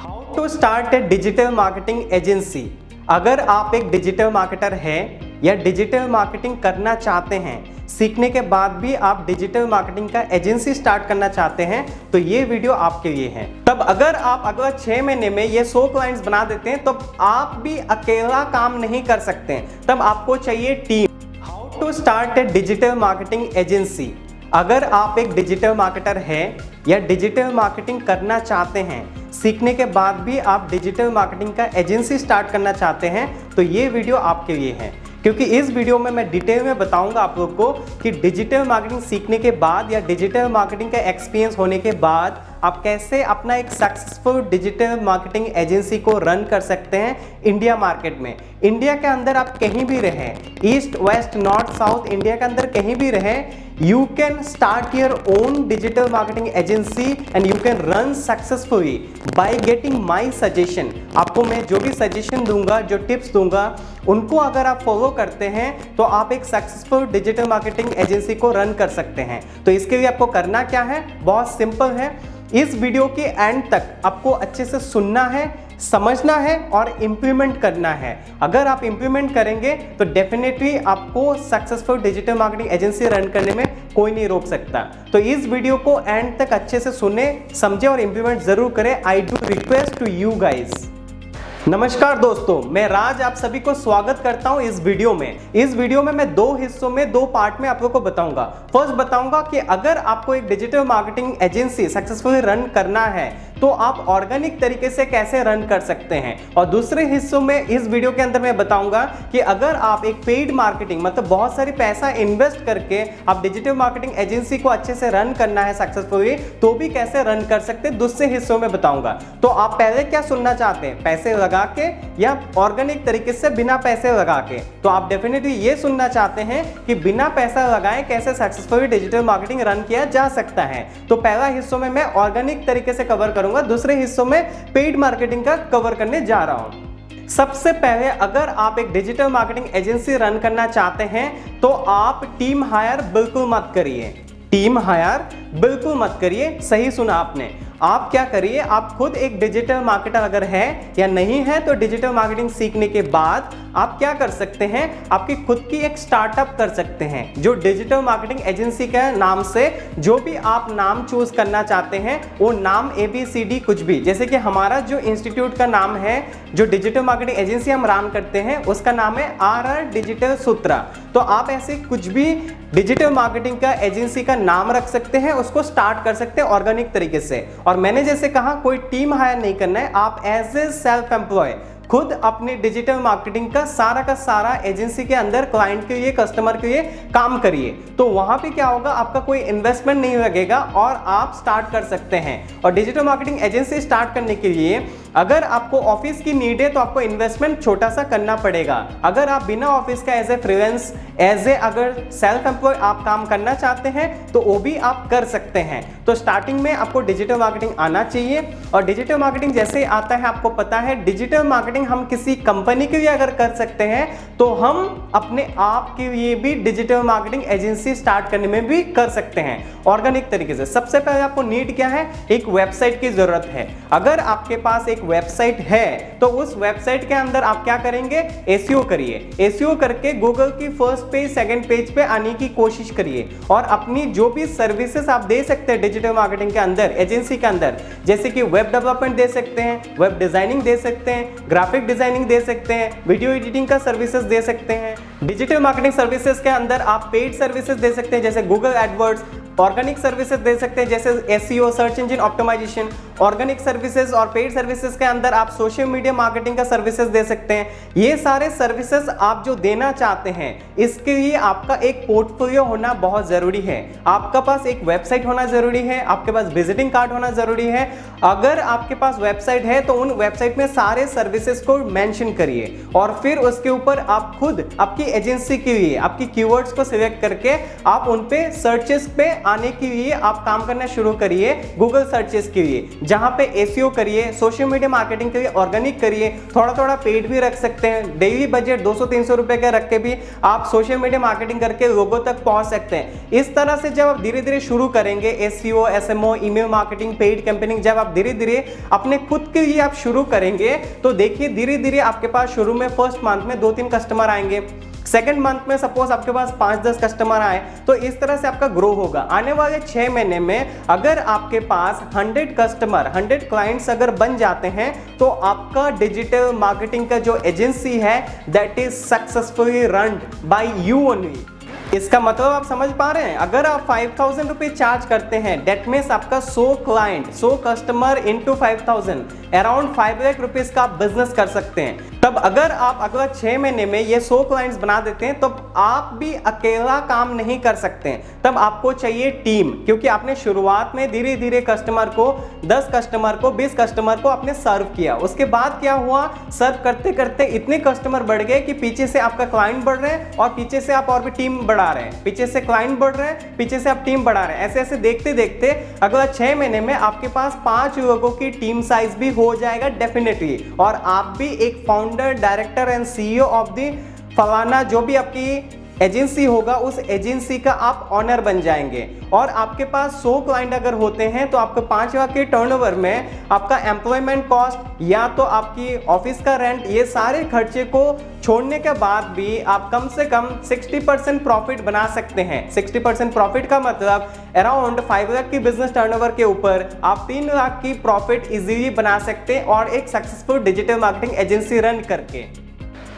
How to start a digital marketing agency. अगर आप एक डिजिटल मार्केटर हैं या डिजिटल मार्केटिंग करना चाहते हैं, सीखने के बाद भी आप डिजिटल मार्केटिंग का एजेंसी स्टार्ट करना चाहते हैं, तो ये वीडियो आपके लिए है। तब अगर आप अगला 6 महीने में ये 100 क्लाइंट्स बना देते हैं तो आप भी अकेला काम नहीं कर सकते हैं, तब आपको चाहिए team. How to start a digital marketing agency. अगर आप एक डिजिटल मार्केटर हैं या डिजिटल मार्केटिंग करना चाहते हैं, सीखने के बाद भी आप डिजिटल मार्केटिंग का एजेंसी स्टार्ट करना चाहते हैं, तो ये वीडियो आपके लिए है। क्योंकि इस वीडियो में मैं डिटेल में बताऊंगा आप लोग को कि डिजिटल मार्केटिंग सीखने के बाद या डिजिटल मार्केटिंग का एक्सपीरियंस होने के बाद आप कैसे अपना एक सक्सेसफुल डिजिटल मार्केटिंग एजेंसी को रन कर सकते हैं इंडिया मार्केट में। इंडिया के अंदर आप कहीं भी रहें, east west north south India के अंदर कहीं भी रहें, you can start your own digital marketing agency and you can run successfully by getting my suggestion। आपको मैं जो भी सजेशन दूंगा, जो टिप्स दूंगा, उनको अगर आप फॉलो करते हैं तो आप एक सक्सेसफुल डिजिटल मार्केटिंग एजेंसी को रन कर सकते हैं। तो इसके लिए आपको करना क्या है, बहुत सिंपल है। इस वीडियो के एंड तक आपको अच्छे से सुनना है, समझना है और इंप्लीमेंट करना है। अगर आप इंप्लीमेंट करेंगे तो डेफिनेटली आपको successful digital marketing agency run करने में कोई नहीं रोक सकता। तो इस वीडियो को एंड तक अच्छे से सुने, समझे और इंप्लीमेंट जरूर करें। I do request to you guys. नमस्कार दोस्तों, मैं राज आप सभी को स्वागत करता हूं इस वीडियो में। इस वीडियो में मैं 2 हिस्सों में 2 पार्ट में आप लोगों को बताऊंगा। फर्स्ट बताऊंगा कि अगर आपको एक digital marketing agency successfully run करना है तो आप ऑर्गेनिक तरीके से कैसे रन कर सकते हैं, और दूसरे हिस्सों में इस वीडियो के अंदर मैं बताऊंगा कि अगर आप एक पेड मार्केटिंग मतलब बहुत सारी पैसा इन्वेस्ट करके आप डिजिटल मार्केटिंग एजेंसी को अच्छे से रन करना है सक्सेसफुली, तो भी कैसे रन कर सकते हैं, दूसरे हिस्सों में बताऊंगा। तो आप पहले क्या सुनना चाहते हैं, पैसे लगा के या ऑर्गेनिक तरीके से बिना पैसे लगा के? तो आप डेफिनेटली ये सुनना चाहते हैं कि बिना पैसा लगाए कैसे सक्सेसफुली डिजिटल मार्केटिंग रन किया जा सकता है। तो पहला हिस्सों में मैं ऑर्गेनिक तरीके से कवर करूंगा, दूसरे हिस्सों में पेड मार्केटिंग का कवर करने जा रहा हूं। सबसे पहले अगर आप एक डिजिटल मार्केटिंग एजेंसी रन करना चाहते हैं तो आप टीम हायर बिल्कुल मत करिए। टीम हायर बिल्कुल मत करिए, सही सुना आपने। आप क्या करिए, आप खुद एक डिजिटल मार्केटर अगर है या नहीं है तो डिजिटल मार्केटिंग सीखने के बाद आप क्या कर सकते हैं, आपकी खुद की एक स्टार्टअप कर सकते हैं जो डिजिटल मार्केटिंग एजेंसी के नाम से जो भी आप नाम चूज करना चाहते हैं, वो नाम ABCD कुछ भी, जैसे कि हमारा जो इंस्टीट्यूट का नाम है, जो डिजिटल मार्केटिंग एजेंसी हम रन करते हैं उसका नाम है RR डिजिटल सूत्रा। तो आप ऐसे कुछ भी डिजिटल मार्केटिंग का एजेंसी का नाम रख सकते हैं, उसको स्टार्ट कर सकते हैं ऑर्गेनिक तरीके से। और मैंने जैसे कहा, कोई टीम हायर नहीं करना है, आप एज ए सेल्फ एम्प्लॉय खुद अपने डिजिटल मार्केटिंग का सारा एजेंसी के अंदर क्लाइंट के लिए, कस्टमर के लिए काम करिए। तो वहां पे क्या होगा, आपका कोई इन्वेस्टमेंट नहीं लगेगा और आप स्टार्ट कर सकते हैं। और डिजिटल मार्केटिंग एजेंसी स्टार्ट करने के लिए अगर आपको ऑफिस की नीड है तो आपको इन्वेस्टमेंट छोटा सा करना पड़ेगा। अगर आप बिना ऑफिस का as a freelance, as a अगर सेल्फ एम्प्लॉय आप काम करना चाहते हैं तो वो भी आप कर सकते हैं। तो स्टार्टिंग में आपको डिजिटल मार्केटिंग आना चाहिए। और डिजिटल मार्केटिंग जैसे आता है, आपको पता है डिजिटल मार्केटिंग हम किसी कंपनी के लिए अगर कर सकते हैं तो हम अपने आप के लिए भी डिजिटल मार्केटिंग एजेंसी स्टार्ट करने में भी कर सकते हैं ऑर्गेनिक तरीके से। सबसे पहले आपको नीड क्या है, एक वेबसाइट की जरूरत है। अगर आपके पास एक वेबसाइट है तो उस वेबसाइट के अंदर आप क्या करेंगे, एसईओ करिए। एसईओ करके गूगल की फर्स्ट पेज, सेकंड पेज पे आने की कोशिश करिए और अपनी जो भी सर्विसेज आप दे सकते हैं डिजिटल मार्केटिंग के अंदर, एजेंसी के अंदर, जैसे कि वेब डेवलपमेंट दे सकते हैं, वेब डिजाइनिंग दे सकते हैं, ग्राफिक डिजाइनिंग दे सकते हैं, वीडियो एडिटिंग का सर्विसेज दे सकते हैं। डिजिटल मार्केटिंग सर्विसेज के अंदर आप पेड सर्विसेज दे सकते हैं जैसे गूगल एडवर्ड्स, ऑर्गेनिक सर्विसेज दे सकते हैं जैसे SEO, search engine optimisation. Organic services और पेड सर्विसेज के अंदर आप सोशल मीडिया मार्केटिंग का सर्विसेज दे सकते हैं। ये सारे सर्विसेज आप जो देना चाहते हैं, इसके लिए आपका एक पोर्टफोलियो होना बहुत जरूरी है। आपका पास एक वेबसाइट होना जरूरी है, आपके पास विजिटिंग कार्ड होना जरूरी है। अगर आपके पास वेबसाइट है तो उन वेबसाइट में सारे सर्विसेज को मेंशन करिए और फिर उसके ऊपर आप खुद आपकी एजेंसी के लिए आपकी कीवर्ड्स को सिलेक्ट करके आप उन पे सर्चेस पे आने के लिए आप काम करना शुरू करिए, गूगल सर्चेस के लिए। जहां पे एसईओ करिए, सोशल मीडिया मार्केटिंग करिए, ऑर्गेनिक करिए, थोड़ा थोड़ा पेड भी रख सकते हैं। डेली बजट 200-300 रुपए का रख के भी आप सोशल मीडिया मार्केटिंग करके लोगों तक पहुंच सकते हैं। इस तरह से जब आप धीरे धीरे शुरू करेंगे SEO, SMO, email marketing, paid campaigning, जब आप धीरे धीरे अपने खुद के लिए आप शुरू करेंगे तो देखिए धीरे धीरे आपके पास शुरू में फर्स्ट मंथ में 2-3 कस्टमर आएंगे, सेकंड मंथ में सपोज आपके पास 5-10 कस्टमर आए, तो इस तरह से आपका ग्रो होगा। आने वाले 6 महीने में अगर आपके पास 100 कस्टमर, 100 क्लाइंट्स अगर बन जाते हैं तो आपका डिजिटल मार्केटिंग का जो एजेंसी है that is successfully run by you only. इसका मतलब आप समझ पा रहे हैं? अगर आप 5000 रुपए चार्ज करते हैं डेट मीन्स आपका 100 client, 100 customer into 5000 around 5 lakh rupees का आप बिजनेस कर सकते हैं। तब अगर आप अगला 6 महीने में ये 100 क्लाइंट्स बना देते हैं तो आप भी अकेला काम नहीं कर सकते हैं, तब आपको चाहिए टीम, क्योंकि आपने शुरुआत में धीरे धीरे कस्टमर को 10 कस्टमर को 20 कस्टमर को आपने सर्व किया। उसके बाद क्या हुआ, सर्व करते करते इतने कस्टमर बढ़ गए कि पीछे से आपका क्लाइंट बढ़ रहे हैं और पीछे से आप और भी टीम बढ़ा रहे हैं, पीछे से क्लाइंट बढ़ रहे हैं, पीछे से आप टीम बढ़ा रहे हैं। ऐसे ऐसे देखते देखते अगला 6 महीने में आपके पास 5 लोगों की टीम साइज भी हो जाएगा डेफिनेटली, और आप भी एक founder, director and CEO of the फलाना जो भी आपकी एजेंसी होगा उस एजेंसी का आप ऑनर बन जाएंगे। और आपके पास 100 क्लाइंट अगर होते हैं तो आपको 5 लाख के टर्नओवर में आपका एम्प्लॉयमेंट कॉस्ट या तो आपकी ऑफिस का रेंट, ये सारे खर्चे को छोड़ने के बाद भी आप कम से कम 60% प्रॉफिट बना सकते हैं। 60% प्रॉफिट का मतलब अराउंड 5 लाख की बिजनेस टर्नओवर के ऊपर आप 3 लाख की प्रॉफिट इजीली बना सकते हैं और एक successful digital marketing agency run करके।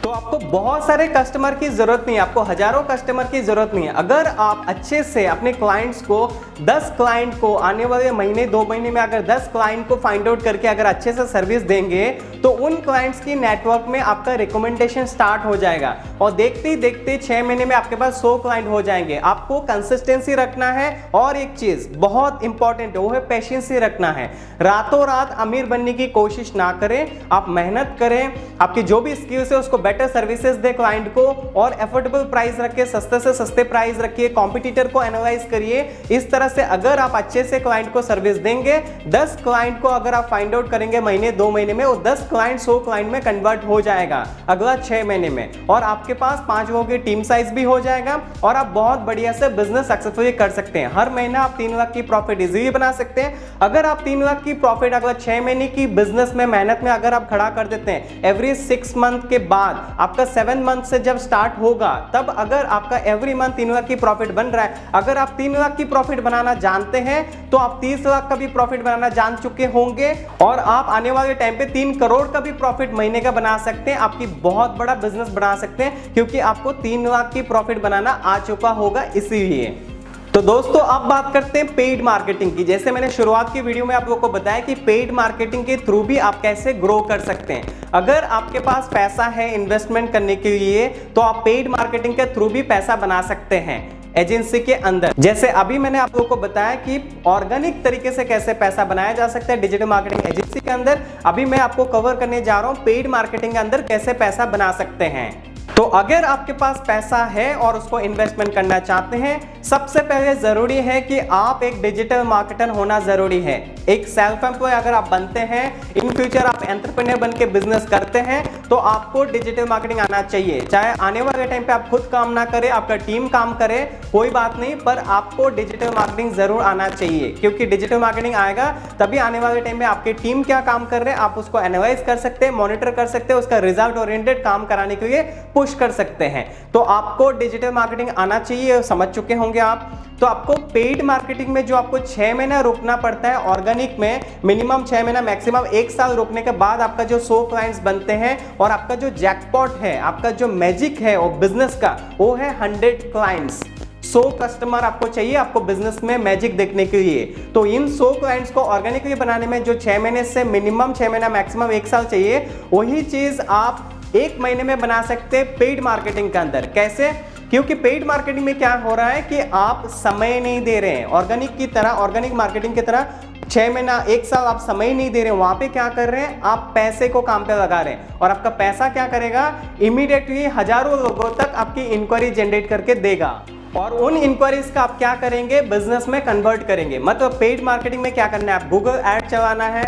तो आपको बहुत सारे कस्टमर की जरूरत नहीं है, आपको हजारों कस्टमर की जरूरत नहीं है। अगर आप अच्छे से अपने क्लाइंट्स को 10 क्लाइंट को आने वाले महीने 2 महीने में अगर 10 क्लाइंट को फाइंड आउट करके अगर अच्छे से सर्विस देंगे तो उन क्लाइंट्स की नेटवर्क में आपका रिकमेंडेशन स्टार्ट हो जाएगा और देखते ही देखते 6 महीने में आपके पास 100 क्लाइंट हो जाएंगे। आपको कंसिस्टेंसी रखना है और एक चीज बहुत इंपॉर्टेंट है वो है पेशेंसी रखना है। रातों रात अमीर बनने की कोशिश ना करें, आप मेहनत करें, आपकी जो भी स्किल्स है उसको बेटर सर्विसेज दे क्लाइंट को और एफोर्डेबल प्राइस रखिए, सस्ते से सस्ते प्राइस रखिए, कॉम्पिटिटर को एनालाइज करिए। इस तरह से अगर आप अच्छे से क्लाइंट को सर्विस देंगे, 10 क्लाइंट को अगर आप फाइंड आउट करेंगे महीने 2 महीने में, वो 10 क्लाइंट 100 क्लाइंट में कन्वर्ट हो जाएगा अगला 6 महीने में, और आपके पास 5 लोगों की टीम साइज भी हो जाएगा और आप बहुत बढ़िया से बिजनेस सक्सेसफुली कर सकते हैं। हर महीना आप 3 लाख की प्रॉफिट इजीली बना सकते हैं। अगर आप 3 लाख की प्रॉफिट अगला 6 महीने की बिजनेस में मेहनत में अगर आप खड़ा कर देते हैं, एवरी 6 मंथ के बाद आपका 7 मंथ से जब स्टार्ट होगा तब अगर आपका एवरी मंथ 3 लाख की प्रॉफिट बन रहा है, अगर आप 3 लाख की प्रॉफिट बनाना जानते हैं तो आप 30 लाख का भी प्रॉफिट बनाना जान चुके होंगे और आप आने वाले टाइम पे 3 करोड़ का भी प्रॉफिट महीने का बना सकते हैं। आपकी बहुत बड़ा बिजनेस बना सकते हैं क्योंकि आपको 3 लाख की प्रॉफिट बनाना आ चुका होगा इसीलिए। तो दोस्तों अब बात करते हैं पेड मार्केटिंग की। जैसे मैंने शुरुआत की वीडियो में आप लोगों को बताया कि पेड मार्केटिंग के थ्रू भी आप कैसे ग्रो कर सकते हैं। अगर आपके पास पैसा है इन्वेस्टमेंट करने के लिए तो आप पेड मार्केटिंग के थ्रू भी पैसा बना सकते हैं एजेंसी के अंदर। जैसे अभी मैंने आप लोगों को बताया कि ऑर्गेनिक तरीके से कैसे पैसा बनाया जा सकता है डिजिटल मार्केटिंग एजेंसी के अंदर, अभी मैं आपको कवर करने जा रहा हूं पेड मार्केटिंग के अंदर कैसे पैसा बना सकते हैं। तो अगर आपके पास पैसा है और उसको इन्वेस्टमेंट करना चाहते हैं, सबसे पहले जरूरी है कि आप एक डिजिटल मार्केटर होना जरूरी है। एक सेल्फ एम्प्लॉय अगर आप बनते हैं, इन फ्यूचर आप एंटरप्रेन्योर बन के बिजनेस करते हैं तो आपको डिजिटल मार्केटिंग आना चाहिए। चाहे आने वाले टाइम पे आप खुद काम ना करें, आपका टीम काम करे, कोई बात नहीं, पर आपको डिजिटल मार्केटिंग जरूर आना चाहिए क्योंकि डिजिटल मार्केटिंग आएगा तभी आने वाले टाइम में आपकी टीम क्या काम कर रहे हैं आप उसको एनालाइज कर सकते हैं, मॉनिटर कर सकते हैं, उसका रिजल्ट ओरिएंटेड काम कराने के लिए पुश कर सकते हैं। तो आपको डिजिटल मार्केटिंग आना चाहिए, समझ चुके होंगे आप। तो आपको पेड मार्केटिंग में जो आपको 6 महीना रुकना पड़ता है, ऑर्गेनिक में मिनिमम 6 महीना मैक्सिमम 1 साल रुकने के बाद आपका जो 100 क्लाइंट्स बनते हैं और आपका जो जैकपॉट है, आपका जो मैजिक है वो बिजनेस का, वो है 100 क्लाइंट्स। 100 कस्टमर आपको चाहिए आपको बिजनेस में मैजिक देखने के लिए। तो इन 100 क्लाइंट्स को ऑर्गेनिकली बनाने में जो 6 महीने से मिनिमम 6 महीना मैक्सिमम 1 साल चाहिए, वही चीज आप 1 महीने में बना सकते हैं पेड मार्केटिंग के अंदर। कैसे? क्योंकि पेड मार्केटिंग में क्या हो रहा है कि आप समय नहीं दे रहे हैं ऑर्गेनिक की तरह, ऑर्गेनिक मार्केटिंग की तरह 6 महीना 1 साल आप समय नहीं दे रहे हैं। वहां पे क्या कर रहे हैं, आप पैसे को काम पे लगा रहे हैं और आपका पैसा क्या करेगा, इमीडिएटली हजारों लोगों तक आपकी इंक्वायरी जनरेट करके देगा। और उन इंक्वायरीज का आप क्या करेंगे, बिजनेस में कन्वर्ट करेंगे। मतलब पेड मार्केटिंग में क्या करना है, आप गूगल ऐड चलाना है,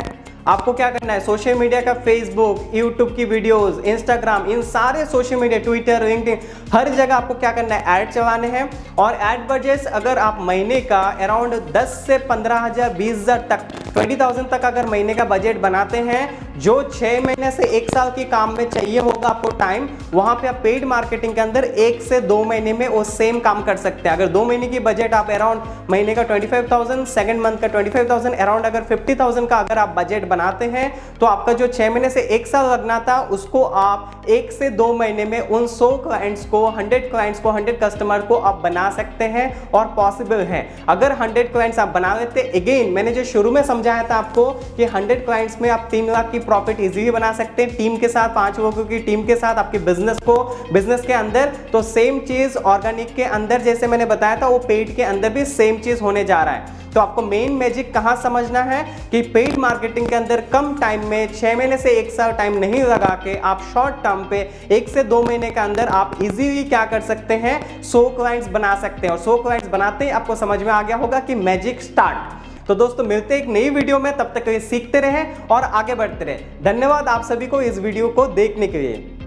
आपको क्या करना है, सोशल मीडिया का फेसबुक, यूट्यूब की वीडियोस, इंस्टाग्राम, इन सारे सोशल मीडिया, ट्विटर, लिंक्डइन, हर जगह आपको क्या करना है, ऐड चलाने हैं। और ऐड बजट अगर आप महीने का अराउंड 10 से 15,000 20,000 तक 20,000 तक अगर महीने का बजट बनाते हैं, जो 6 महीने से 1 साल की काम में चाहिए होगा आपको टाइम, वहां पे आप पेड मार्केटिंग के अंदर 1 से 2 महीने में वो सेम काम कर सकते हैं। अगर 2 महीने की बजट आप अराउंड महीने का 25,000, सेकंड मंथ का 25,000, अराउंड अगर 50,000 का अगर आप बजट बनाते हैं, तो आपका जो 6 महीने से 1 साल लगना था, उसको आप 1 से 2 महीने में उन 100 क्लाइंट्स को, 100 क्लाइंट्स को, 100 कस्टमर को आप बना सकते हैं और पॉसिबल है। अगर 100 क्लाइंट्स आप बना लेते, अगेन मैंने जो शुरू में समझाया था आपको कि 100 क्लाइंट्स में आप 3 लाख की प्रॉफिट इजीली बना सकते हैं, टीम के साथ, 5 लोगों की टीम के साथ आपके बिजनेस के अंदर। तो सेम चीज ऑर्गेनिक के अंदर जैसे मैंने बताया था, वो पेड के अंदर भी सेम चीज होने जा रहा है। तो आपको मेन मैजिक कहां समझना है कि पेड मार्केटिंग के अंदर कम टाइम में, 6 महीने से 1 साल टाइम नहीं लगा के, आप शॉर्ट टर्म पे 1 से 2 महीने के अंदर आप इजीली क्या कर सकते हैं, 100 क्लाइंट्स बना सकते हैं। और 100 क्लाइंट्स बनाते ही आपको समझ में आ गया होगा कि मैजिक स्टार्ट। तो दोस्तों मिलते हैं एक नई वीडियो में, तब तक के लिए सीखते रहें और आगे बढ़ते रहें। धन्यवाद आप सभी को इस वीडियो को देखने के लिए।